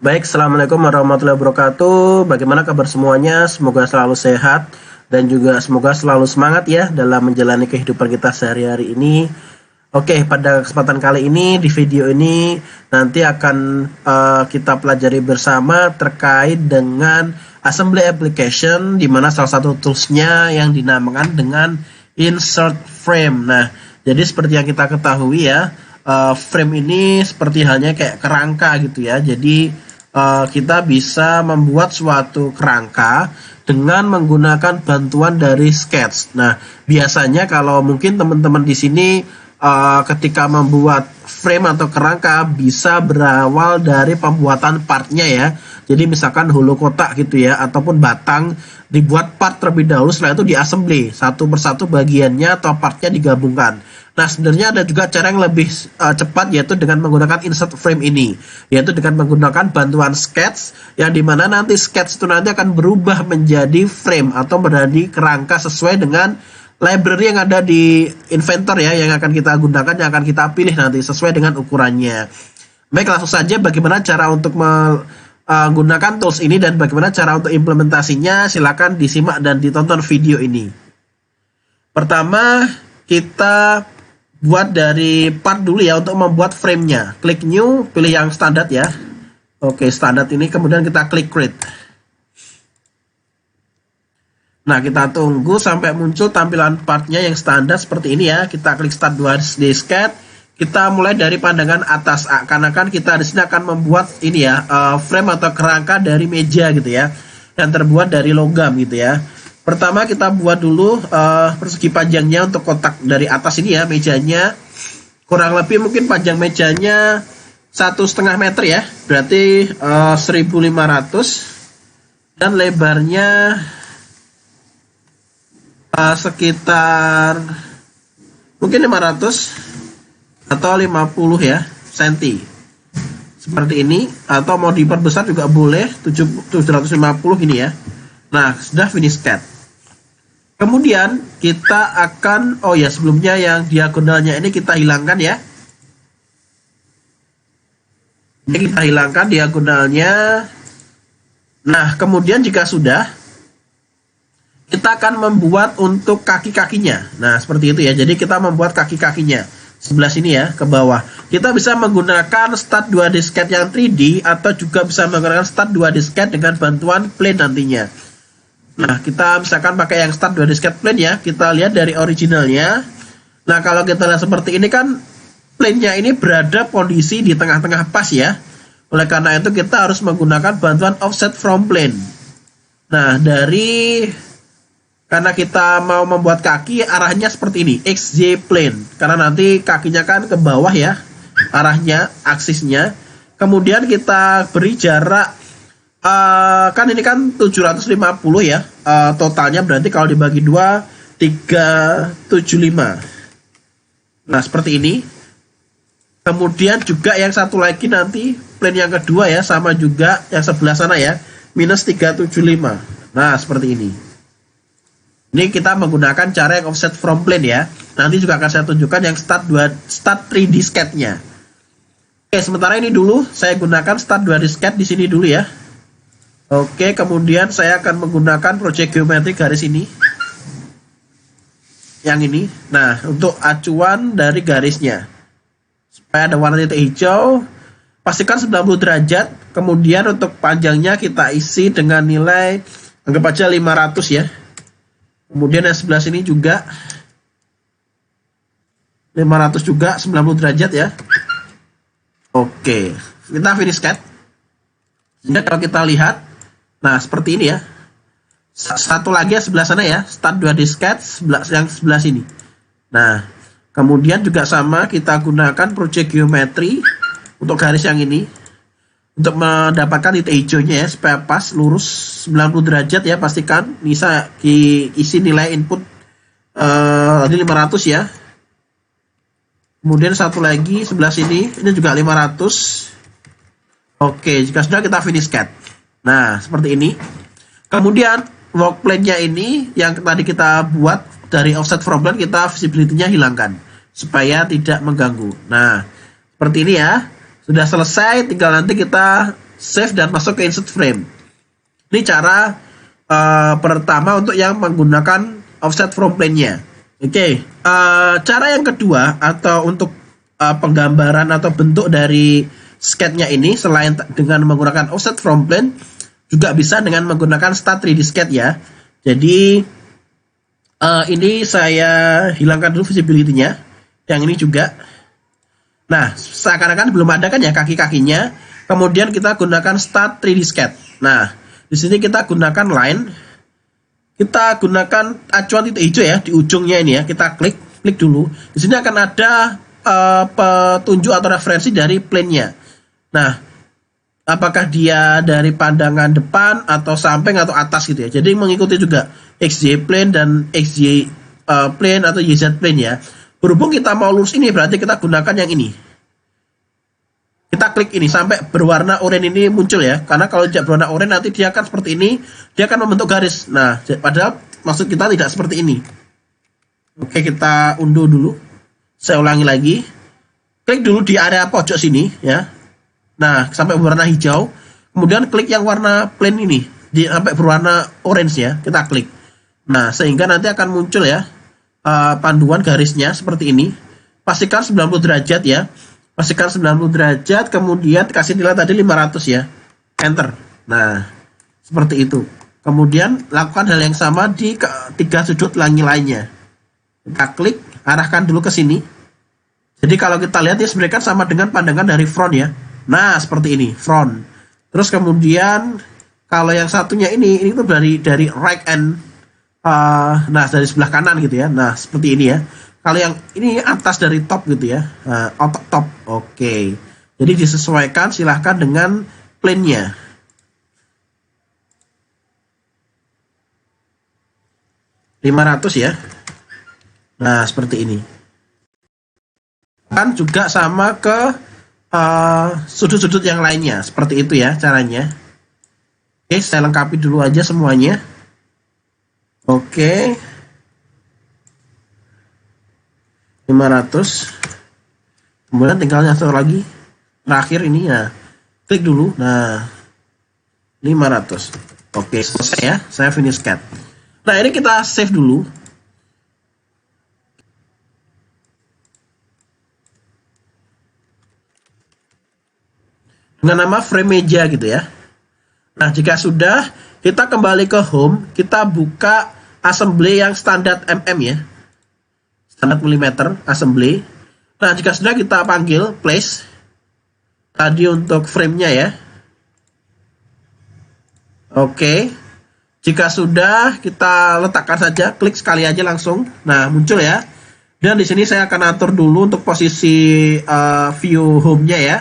Baik, Assalamualaikum warahmatullahi wabarakatuh. Bagaimana kabar semuanya? Semoga selalu sehat dan juga semoga selalu semangat ya dalam menjalani kehidupan kita sehari-hari ini. Oke, pada kesempatan kali ini di video ini nanti akan kita pelajari bersama terkait dengan assembly application, di mana salah satu toolsnya yang dinamakan dengan insert frame. Nah, jadi seperti yang kita ketahui ya, frame ini seperti halnya kayak kerangka gitu ya. Jadi kita bisa membuat suatu kerangka dengan menggunakan bantuan dari sketch. Nah, biasanya kalau mungkin teman-teman di sini ketika membuat frame atau kerangka bisa berawal dari pembuatan partnya ya. Jadi misalkan hulu kotak gitu ya, ataupun batang dibuat part terlebih dahulu, setelah itu diassembly satu persatu bagiannya atau partnya digabungkan. Nah, sebenarnya ada juga cara yang lebih cepat, yaitu dengan menggunakan insert frame ini, yaitu dengan menggunakan bantuan sketch, yang dimana nanti sketch itu nanti akan berubah menjadi frame atau menjadi kerangka sesuai dengan library yang ada di Inventor ya, yang akan kita gunakan, yang akan kita pilih nanti sesuai dengan ukurannya. Baik, langsung saja bagaimana cara untuk menggunakan tools ini dan bagaimana cara untuk implementasinya. Silakan disimak dan ditonton video ini. Pertama, kita buat dari part dulu ya untuk membuat frame-nya. Klik new, pilih yang standar ya. Oke, standar ini, kemudian kita klik create. Nah, kita tunggu sampai muncul tampilan partnya yang standar seperti ini ya. Kita klik start 2D sketch. Kita mulai dari pandangan atas, karena kan kita di sini akan membuat ini ya, frame atau kerangka dari meja gitu ya, yang terbuat dari logam gitu ya. Pertama kita buat dulu persegi panjangnya untuk kotak dari atas ini ya, mejanya kurang lebih mungkin panjang mejanya 1,5 meter ya, berarti 1.500, dan lebarnya sekitar mungkin 500 atau 50 ya cm seperti ini, atau mau diperbesar juga boleh 750 ini ya. Nah, sudah finish sketch. Kemudian kita akan, oh ya, sebelumnya yang diagonalnya ini kita hilangkan ya. Ini kita hilangkan diagonalnya. Nah, kemudian jika sudah, kita akan membuat untuk kaki-kakinya. Nah, seperti itu ya. Jadi kita membuat kaki-kakinya sebelah sini ya, ke bawah. Kita bisa menggunakan start 2D sketch yang 3D, atau juga bisa menggunakan start 2D sketch dengan bantuan plane nantinya. Nah, kita misalkan pakai yang start 2D sketch plane ya. Kita lihat dari originalnya. Nah, kalau kita lihat seperti ini kan plane-nya ini berada posisi di tengah-tengah pas ya. Oleh karena itu kita harus menggunakan bantuan offset from plane. Nah, karena kita mau membuat kaki, arahnya seperti ini, XY plane. Karena nanti kakinya kan ke bawah ya, arahnya, aksisnya. Kemudian kita beri jarak, kan ini kan 750 ya, totalnya berarti kalau dibagi 2, 375. Nah, seperti ini. Kemudian juga yang satu lagi nanti, plane yang kedua ya, sama juga yang sebelah sana ya, minus 375. Nah, seperti ini. Ini kita menggunakan cara yang offset from plane ya. Nanti juga akan saya tunjukkan yang start 3D sketch-nya. Oke, sementara ini dulu saya gunakan start 2D sketch di sini dulu ya. Oke, kemudian saya akan menggunakan project geometri garis ini. Yang ini. Nah, untuk acuan dari garisnya, supaya ada warna titik hijau, pastikan 90 derajat. Kemudian untuk panjangnya kita isi dengan nilai, anggap aja 500 ya. Kemudian yang sebelah sini juga 500 juga, 90 derajat ya. Oke, kita finish sketch. Jadi kalau kita lihat, nah seperti ini ya. Satu lagi ya sebelah sana ya, start 2D sketch yang sebelah sini. Nah, kemudian juga sama, kita gunakan project geometri untuk garis yang ini, untuk mendapatkan titik hijaunya ya, supaya pas lurus 90 derajat ya. Pastikan bisa isi nilai input tadi 500 ya. Kemudian satu lagi sebelah sini, ini juga 500. Oke, jika sudah kita finish sketch. Nah, seperti ini. Kemudian work plane-nya ini yang tadi kita buat dari offset from plane, kita visibility-nya hilangkan supaya tidak mengganggu. Nah, seperti ini ya. Sudah selesai, tinggal nanti kita save dan masuk ke insert frame. Ini cara pertama untuk yang menggunakan offset from plane-nya. Oke, cara yang kedua atau untuk penggambaran atau bentuk dari sketch-nya ini, selain dengan menggunakan offset from plane, juga bisa dengan menggunakan start 3D sketch ya. Jadi ini saya hilangkan dulu visibility-nya, yang ini juga. Nah, seakan-akan belum ada kan ya kaki-kakinya. Kemudian kita gunakan start 3D sketch. Nah, di sini kita gunakan line. Kita gunakan acuan titik hijau ya di ujungnya ini ya. Kita klik dulu. Di sini akan ada petunjuk atau referensi dari plane-nya. Nah, apakah dia dari pandangan depan atau samping atau atas gitu ya. Jadi mengikuti juga XY plane dan XY plane atau YZ plane ya. Berhubung kita mau lurus ini, berarti kita gunakan yang ini. Kita klik ini sampai berwarna oranye ini muncul ya. Karena kalau tidak berwarna oranye nanti dia akan seperti ini, dia akan membentuk garis. Nah, padahal maksud kita tidak seperti ini. Oke, kita unduh dulu. Saya ulangi lagi. Klik dulu di area pojok sini ya. Nah, sampai berwarna hijau. Kemudian klik yang warna plain ini, sampai berwarna orange ya. Kita klik. Nah, sehingga nanti akan muncul ya panduan garisnya seperti ini. Pastikan 90 derajat ya. Pastikan 90 derajat, kemudian kasih nilai tadi 500 ya. Enter. Nah, seperti itu. Kemudian lakukan hal yang sama di tiga sudut langit lainnya. Kita klik, arahkan dulu ke sini. Jadi kalau kita lihat ya sebenarnya kan sama dengan pandangan dari front ya. Nah, seperti ini, front. Terus kemudian kalau yang satunya ini tuh dari right and nah dari sebelah kanan gitu ya. Nah, seperti ini ya. Kalau yang ini atas dari top gitu ya. Top. Oke. Jadi disesuaikan silahkan dengan plane-nya. .500 ya. Nah, seperti ini. Kan juga sama ke sudut-sudut yang lainnya. Seperti itu ya caranya. Oke, saya lengkapi dulu aja semuanya. Oke. 500. Kemudian tinggal satu lagi. Terakhir ini ya. Klik dulu. Nah, 500. Oke, selesai ya. Saya finish cut. Nah, ini kita save dulu. Dengan nama frame meja gitu ya. Nah, jika sudah, kita kembali ke home, kita buka assembly yang standar mm ya. Standar milimeter assembly. Nah, jika sudah kita panggil place. Tadi untuk frame-nya ya. Oke. Jika sudah, kita letakkan saja, klik sekali aja langsung. Nah, muncul ya. Dan di sini saya akan atur dulu untuk posisi view home-nya ya.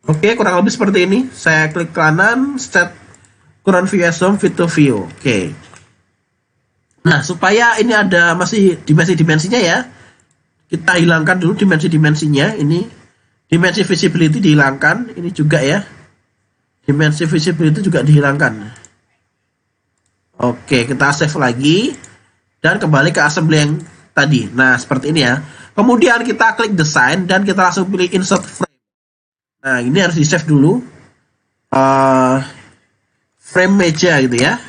Oke, kurang lebih seperti ini. Saya klik kanan, set current view as home, fit to view. Oke. Nah, supaya ini ada masih dimensi-dimensinya ya, kita hilangkan dulu dimensi-dimensinya. Ini dimensi visibility dihilangkan. Ini juga ya, dimensi visibility juga dihilangkan. Oke, kita save lagi dan kembali ke assembly yang tadi. Nah, seperti ini ya. Kemudian kita klik design dan kita langsung pilih insert frame. Nah, ini harus di save dulu. Frame meja gitu ya.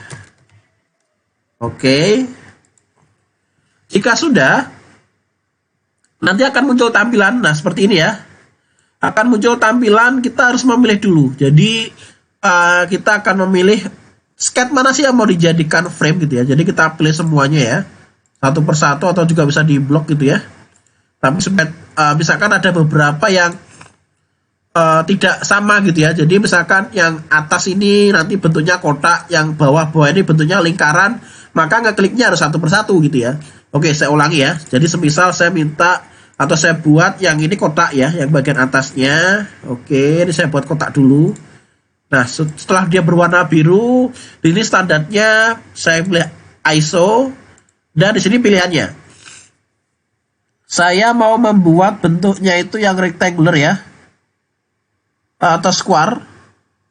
Oke. Jika sudah, nanti akan muncul tampilan. Nah, seperti ini ya. Akan muncul tampilan, kita harus memilih dulu. Jadi, kita akan memilih sketch mana sih yang mau dijadikan frame gitu ya. Jadi, kita pilih semuanya ya. Satu persatu atau juga bisa di blok gitu ya. Tapi, misalkan ada beberapa yang tidak sama gitu ya. Jadi misalkan yang atas ini nanti bentuknya kotak, yang bawah-bawah ini bentuknya lingkaran, maka ngekliknya harus satu persatu gitu ya. Oke, saya ulangi ya. Jadi semisal saya minta atau saya buat yang ini kotak ya, yang bagian atasnya. Oke, ini saya buat kotak dulu. Nah, setelah dia berwarna biru, ini standarnya saya pilih ISO dan di sini pilihannya. Saya mau membuat bentuknya itu yang rectangular ya. Atau square.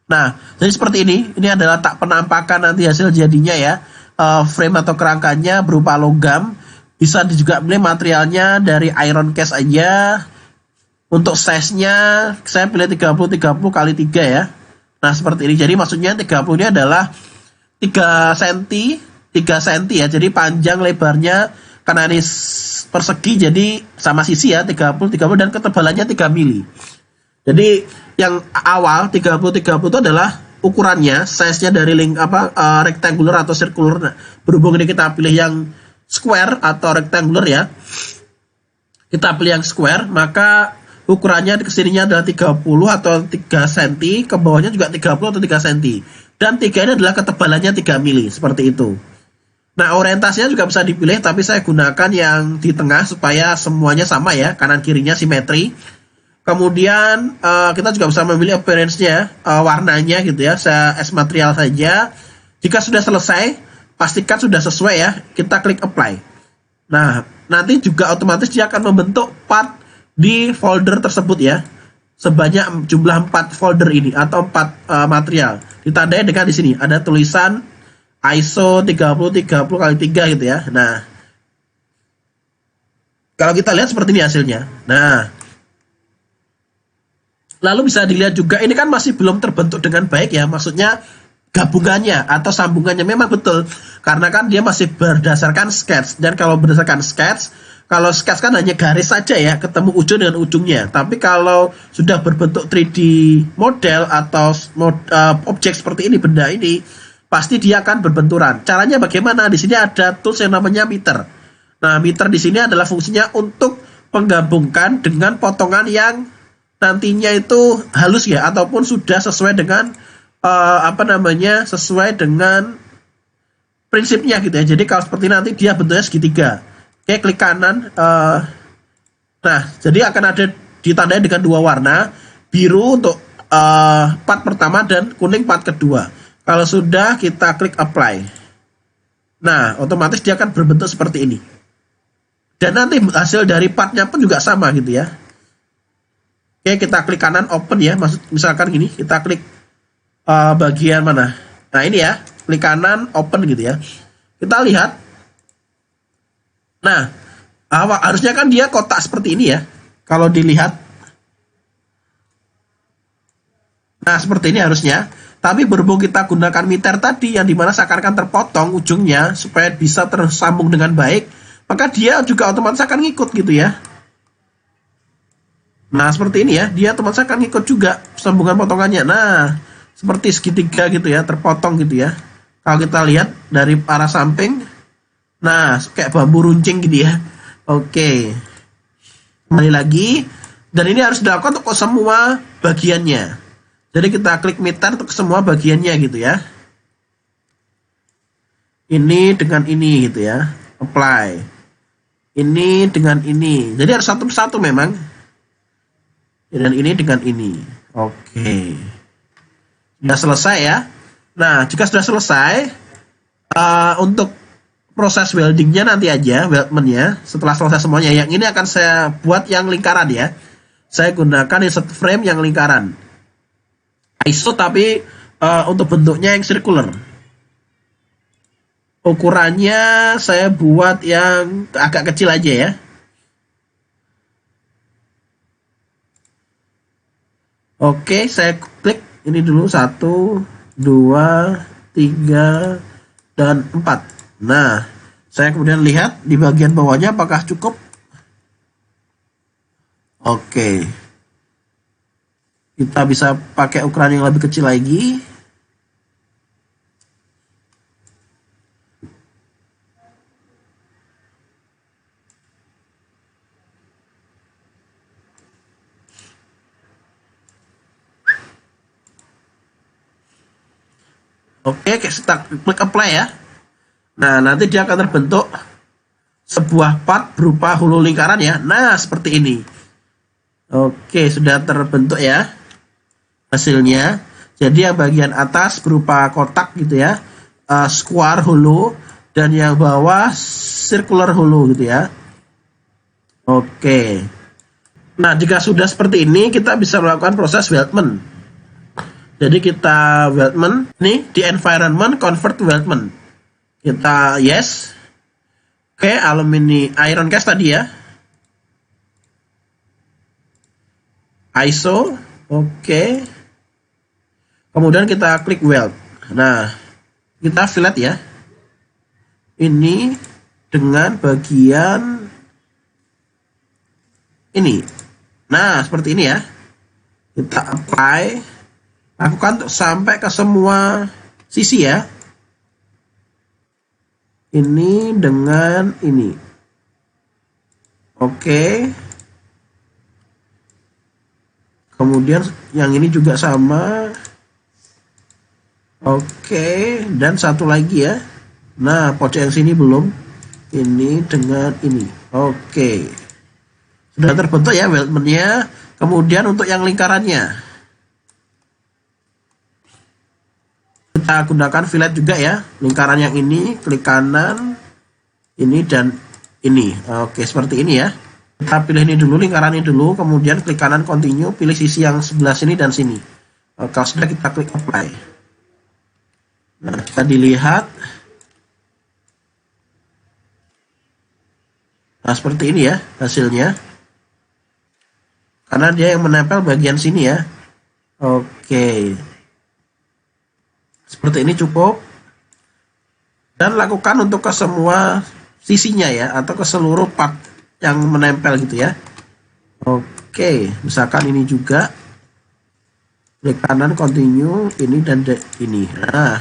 Nah, jadi seperti ini. Ini adalah tak penampakan nanti hasil jadinya ya. frame atau kerangkanya berupa logam. Bisa juga pilih materialnya dari iron cast aja. Untuk size-nya saya pilih 30 kali 3 ya. Nah, seperti ini. Jadi maksudnya 30 ini adalah 3 cm, 3 cm ya. Jadi panjang lebarnya karena ini persegi jadi sama sisi ya, 30 dan ketebalannya 3 mili. Jadi yang awal 30 itu adalah ukurannya, size-nya dari rectangular atau circular. Nah, berhubung ini kita pilih yang square atau rectangular ya. Kita pilih yang square, maka ukurannya kesininya adalah 30 atau 3 cm, ke bawahnya juga 30 atau 3 cm. Dan 3 ini adalah ketebalannya 3 mili, seperti itu. Nah, orientasinya juga bisa dipilih, tapi saya gunakan yang di tengah supaya semuanya sama ya, kanan kirinya simetri. Kemudian kita juga bisa memilih appearance-nya, warnanya gitu ya, saya as material saja. Jika sudah selesai, pastikan sudah sesuai ya, kita klik apply. Nah, nanti juga otomatis dia akan membentuk part di folder tersebut ya, sebanyak jumlah 4 folder ini atau 4 material. Ditandai dengan di sini ada tulisan ISO 30 kali 3 gitu ya. Nah, kalau kita lihat seperti ini hasilnya. Nah, lalu bisa dilihat juga ini kan masih belum terbentuk dengan baik ya, maksudnya gabungannya atau sambungannya memang betul karena kan dia masih berdasarkan sketch. Dan kalau berdasarkan sketch, kalau sketch kan hanya garis saja ya, ketemu ujung dengan ujungnya. Tapi kalau sudah berbentuk 3D model atau objek seperti ini, benda ini, pasti dia akan berbenturan. Caranya bagaimana? Di sini ada tools yang namanya meter. Nah, meter di sini adalah fungsinya untuk menggabungkan dengan potongan yang nantinya itu halus ya, ataupun sudah sesuai dengan sesuai dengan prinsipnya gitu ya. Jadi kalau seperti nanti dia bentuknya segitiga. Oke, klik kanan. Nah, jadi akan ada ditandai dengan 2 warna, biru untuk part pertama dan kuning part kedua. Kalau sudah, kita klik apply. Nah, otomatis dia akan berbentuk seperti ini. Dan nanti hasil dari partnya pun juga sama gitu ya. Oke, kita klik kanan open ya. Misalkan gini, kita klik bagian mana. Nah, ini ya, klik kanan open gitu ya. Kita lihat. Nah, harusnya kan dia kotak seperti ini ya. Kalau dilihat. Nah, seperti ini harusnya. Tapi berhubung kita gunakan meter tadi yang dimana seakan-akan terpotong ujungnya supaya bisa tersambung dengan baik, maka dia juga otomatis akan ngikut gitu ya. Nah, seperti ini ya, dia otomatis akan ngikut juga sambungan potongannya. Nah, seperti segitiga gitu ya, terpotong gitu ya. Kalau kita lihat dari arah samping, nah kayak bambu runcing gitu ya. Oke, kembali lagi, dan ini harus dilakukan untuk semua bagiannya. Jadi kita klik meter untuk semua bagiannya gitu ya. Ini dengan ini gitu ya. Apply. Ini dengan ini. Jadi harus satu persatu memang. Dan ini dengan ini. Oke. Sudah selesai ya. Nah, jika sudah selesai, untuk proses weldingnya nanti aja, weldmentnya. Setelah selesai semuanya, yang ini akan saya buat yang lingkaran ya. Saya gunakan insert frame yang lingkaran. ISO tapi untuk bentuknya yang circular. Ukurannya saya buat yang agak kecil aja ya. Oke, saya klik ini dulu 1, 2, 3, dan 4. Nah, saya kemudian lihat di bagian bawahnya apakah cukup. Oke. Kita bisa pakai ukuran yang lebih kecil lagi. Oke, kita klik apply ya. Nah, nanti dia akan terbentuk sebuah part berupa hulu lingkaran ya. Nah, seperti ini. Oke, sudah terbentuk ya hasilnya. Jadi yang bagian atas berupa kotak gitu ya, square hulu, dan yang bawah circular hulu gitu ya. Oke. Nah, jika sudah seperti ini, kita bisa melakukan proses weldment. Jadi kita weldment nih di environment convert weldment. Kita yes. Oke, alumni iron cast tadi ya. ISO. Oke. Kemudian kita klik weld. Nah, kita fillet ya. Ini dengan bagian ini. Nah, seperti ini ya. Kita apply. Lakukan sampai ke semua sisi ya. Ini dengan ini. Oke. Kemudian yang ini juga sama. Oke, dan satu lagi ya. Nah, pojok yang sini belum. Ini dengan ini. Oke. Sudah terbentuk ya weldmentnya. Kemudian untuk yang lingkarannya, kita gunakan fillet juga ya. Lingkaran yang ini, klik kanan, ini dan ini. Oke, seperti ini ya. Kita pilih ini dulu, lingkaran ini dulu, kemudian klik kanan continue, pilih sisi yang sebelah sini dan sini. Kalau sudah, kita klik apply. Nah, kita dilihat. Nah, seperti ini ya hasilnya. Karena dia yang menempel bagian sini ya. Oke. Seperti ini cukup. Dan lakukan untuk ke semua sisinya ya, atau ke seluruh part yang menempel gitu ya. Oke, misalkan ini juga. Klik kanan continue, ini dan ini. Nah,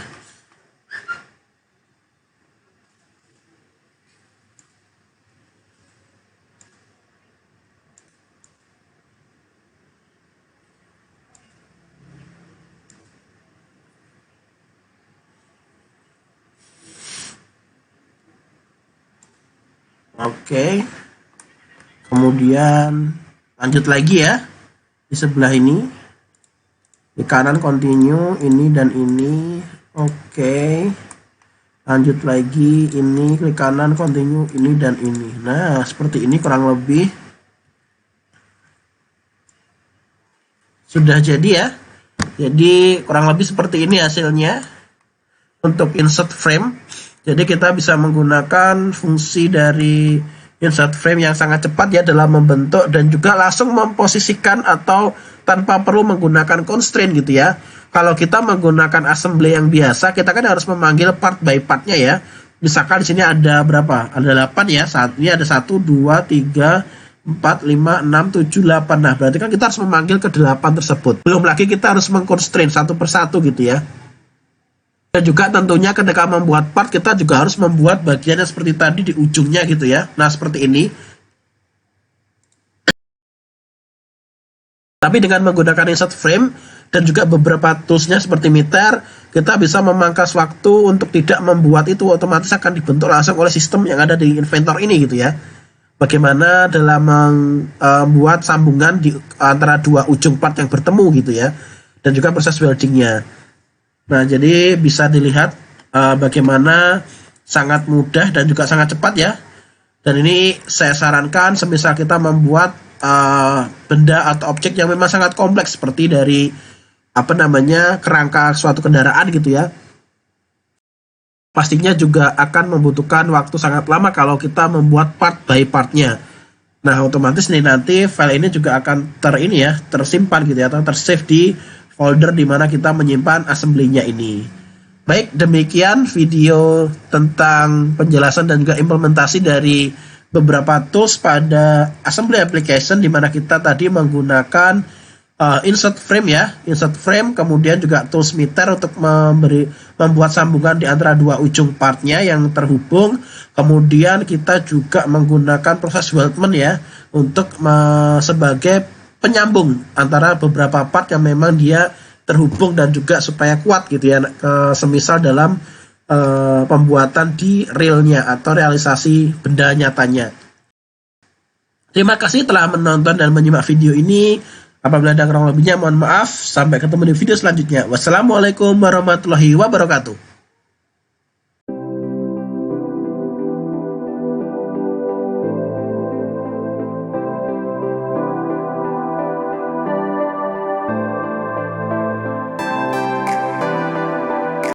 oke. Kemudian lanjut lagi ya. Di sebelah ini. Di kanan continue, ini dan ini. Oke. Lanjut lagi, ini klik kanan continue, ini dan ini. Nah, seperti ini kurang lebih. Sudah jadi ya. Jadi kurang lebih seperti ini hasilnya. Untuk insert frame. Jadi kita bisa menggunakan fungsi dari insert frame yang sangat cepat ya dalam membentuk dan juga langsung memposisikan atau tanpa perlu menggunakan constraint gitu ya. Kalau kita menggunakan assembly yang biasa, kita kan harus memanggil part by partnya ya. Misalkan di sini ada berapa? Ada 8 ya. Ini ada 1, 2, 3, 4, 5, 6, 7, 8. Nah, berarti kan kita harus memanggil ke 8 tersebut. Belum lagi kita harus mengconstraint satu persatu gitu ya. Dan juga tentunya ketika membuat part, kita juga harus membuat bagiannya seperti tadi di ujungnya gitu ya. Nah, seperti ini. Tapi dengan menggunakan insert frame dan juga beberapa toolsnya seperti meter, kita bisa memangkas waktu untuk tidak membuat itu otomatis akan dibentuk langsung oleh sistem yang ada di Inventor ini gitu ya. Bagaimana dalam membuat sambungan di antara dua ujung part yang bertemu gitu ya. Dan juga proses weldingnya. Nah, jadi bisa dilihat bagaimana sangat mudah dan juga sangat cepat ya. Dan ini saya sarankan semisal kita membuat benda atau objek yang memang sangat kompleks seperti dari kerangka suatu kendaraan gitu ya. Pastinya juga akan membutuhkan waktu sangat lama kalau kita membuat part by partnya. Nah, otomatis nih nanti file ini juga akan tersimpan gitu ya, atau tersave di folder di mana kita menyimpan assembly-nya ini. Baik, demikian video tentang penjelasan dan juga implementasi dari beberapa tools pada assembly application di mana kita tadi menggunakan insert frame ya, insert frame, kemudian juga tools meter untuk membuat sambungan di antara dua ujung partnya yang terhubung. Kemudian kita juga menggunakan proses weldment ya untuk sebagai penyambung antara beberapa part yang memang dia terhubung dan juga supaya kuat gitu ya, semisal dalam pembuatan di realnya atau realisasi benda nyatanya. Terima kasih telah menonton dan menyimak video ini. Apabila ada kurang lebihnya mohon maaf. Sampai ketemu di video selanjutnya. Wassalamualaikum warahmatullahi wabarakatuh.